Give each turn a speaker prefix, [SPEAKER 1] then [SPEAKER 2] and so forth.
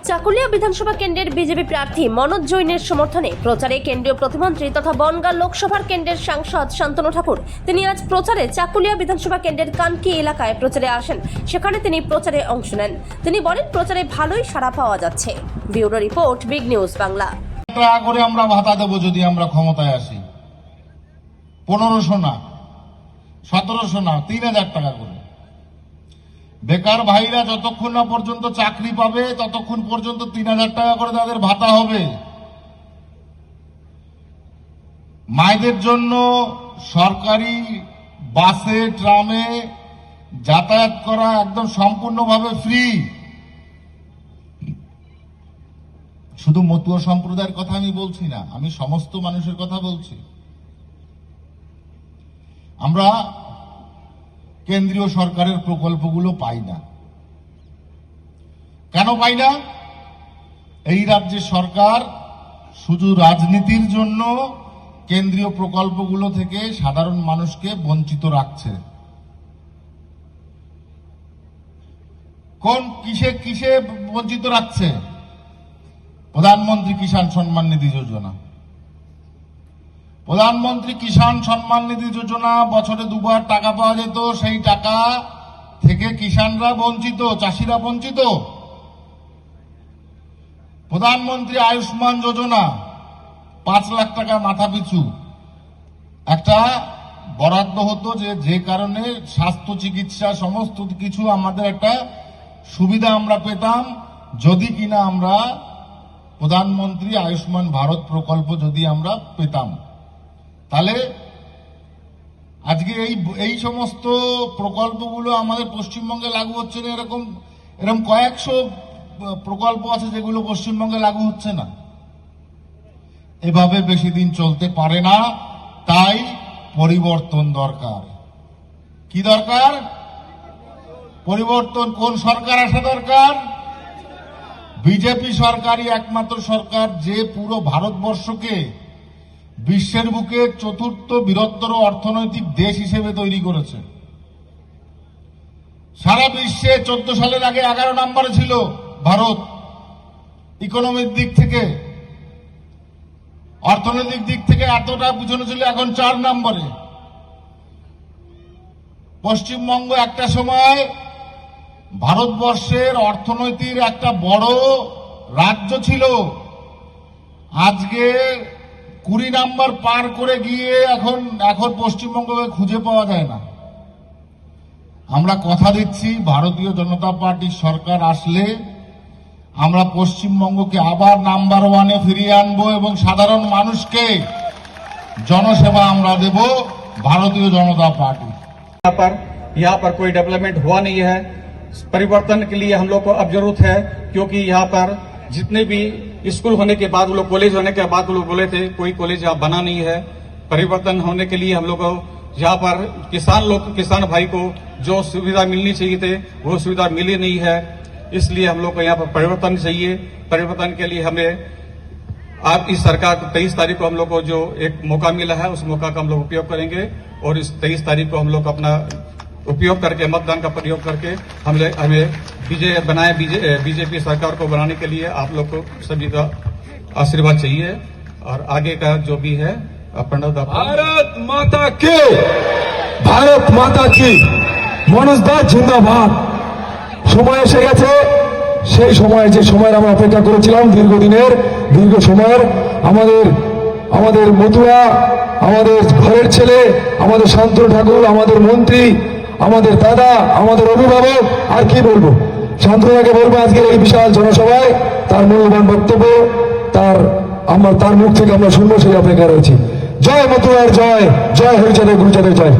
[SPEAKER 1] চাকুলিয়া বিধানসভা কেন্দ্রের বিজেপি প্রার্থী মনোজ জৈনের সমর্থনে প্রচারে কেন্দ্রীয় প্রতিমন্ত্রী তথা বনগাঁ লোকসভার কেন্দ্রের সাংসদ শান্তনু ঠাকুর তিনি আজ প্রচারে চাকুলিয়া বিধানসভা কেন্দ্রের কানকি এলাকায় প্রচারে আসেন। সেখানে তিনি প্রচারে অংশ নেন। তিনি বলেন প্রচারে ভালোই সাড়া পাওয়া যাচ্ছে। Bureau report, big news Bangla.
[SPEAKER 2] টাকা করে আমরা ভাতা দেবো যদি আমরা ক্ষমতায় আসি, 1500 না, 1700 না, 3000 টাকা করে। বেকার ভাইরা যতক্ষণ না পর্যন্ত চাকরি পাবে ততক্ষণ পর্যন্ত 3000 টাকা করে তাদের ভাতা হবে। মায়েদের জন্য সরকারি বাসে ট্রামে যাতায়াত করা একদম সম্পূর্ণভাবে ফ্রি। শুধু মতুয়া সম্প্রদায়ের কথা আমি বলছি না, আমি সমস্ত মানুষের কথা বলছি। আমরা কেন্দ্রীয় সরকারের প্রকল্পগুলো পাই না। কেন পাই না? এই রাজ্যের সরকার শুধু রাজনীতির জন্য কেন্দ্রীয় প্রকল্পগুলো থেকে সাধারণ মানুষকে বঞ্চিত রাখছে। কিসে বঞ্চিত রাখছে? প্রধানমন্ত্রী কিষাণ সম্মান নিধি যোজনা। প্রধানমন্ত্রী কিষাণ সম্মান নিধি যোজনা বছরে 2 বার টাকা পাওয়া যেত, সেই টাকা থেকে কিষাণরা বঞ্চিত, চাষিরা বঞ্চিত। প্রধানমন্ত্রী আয়ুষ্মান যোজনা 5 লাখ টাকা মাথা পিছু একটা বরাদ্দ হতো, যে কারণে স্বাস্থ্য চিকিৎসা সমস্ত কিছু আমাদের একটা সুবিধা আমরা পেতাম যদি কিনা আমরা প্রধানমন্ত্রী আয়ুষ্মান ভারত প্রকল্প যদি আমরা পেতাম। তাহলে আজকে এই সমস্ত প্রকল্পগুলো আমাদের পশ্চিমবঙ্গে লাগু হচ্ছে না। এরকম কয়েকশো প্রকল্প আছে যেগুলো পশ্চিমবঙ্গে লাগু হচ্ছে না। এভাবে বেশি দিন চলতে পারে না। তাই পরিবর্তন দরকার। কি দরকার? পরিবর্তন। কোন সরকার আসা দরকার? বিজেপি সরকারই একমাত্র সরকার যে পুরো ভারতবর্ষকে বিশ্বের বুকে 4র্থ বৃহত্তর অর্থনৈতিক দেশ হিসেবে তৈরি করেছে। সারা বিশ্বে 14 সালের আগে 11 নম্বরে ছিল ভারত ইকোনমিক দিক থেকে, অর্থনৈতিক দিক থেকে এতটা পিছনে ছিল, এখন 4 নম্বরে। পশ্চিমবঙ্গ একটা সময় ভারতবর্ষের অর্থনীতির একটা বড় রাজ্য ছিল। আজকে 20 নম্বর পার করে গিয়ে এখন পশ্চিমবঙ্গকে খুঁজে পাওয়া যায় না। আমরা কথা দিচ্ছি ভারতীয় জনতা পার্টির সরকার আসলে আমরা পশ্চিমবঙ্গকে আবার নাম্বার 1-এ ফিরিয়ে আনবো এবং সাধারণ মানুষকে জনসেবা আমরা দেব ভারতীয় জনতা পার্টি।
[SPEAKER 3] यहाँ पर कोई डेवलपमेंट हुआ नहीं है। परिवर्तन के लिए हम लोग को अब जरूरत है, क्योंकि यहाँ पर जितने भी स्कूल होने के बाद, वो लोग कॉलेज होने के बाद वो लोग बोले थे कोई कॉलेज यहाँ बना नहीं है। परिवर्तन होने के लिए हम लोग को यहाँ पर किसान भाई को जो सुविधा मिलनी चाहिए थे वो सुविधा मिली नहीं है। इसलिए हम लोग को यहाँ पर परिवर्तन चाहिए। परिवर्तन के लिए हमें आज इस सरकार को 23 तारीख को हम लोग को जो एक मौका मिला है उस मौका का हम लोग उपयोग करेंगे और इस 23 तारीख को हम लोग अपना उपयोग करके, मतदान का प्रयोग करके हमें बीजेपी सरकार को बनाने के लिए आप लोग को सभी का आशीर्वाद चाहिए। और आगे का जो भी है
[SPEAKER 4] भारत माता की মনোজ দা জিন্দাবাদ। সময় এসে গেছে, সেই সময় যে সময়ের আমরা অপেক্ষা করেছিলাম দীর্ঘ সময়ের। আমাদের মতুয়া, আমাদের ঘরের ছেলে, আমাদের শান্তনু ঠাকুর, আমাদের মন্ত্রী, আমাদের দাদা, আমাদের অভিভাবক, আর কি বলবো, শান্তনুকে বলবো আজকের এই বিশাল জনসভায় তার মূল্যবান বক্তব্য তার মুখ থেকে আমরা শুনবো, সেই অপেক্ষা রয়েছি। জয় মতুয়ার জয়, জয় হরিচাঁদের গুরুচাঁদের জয়।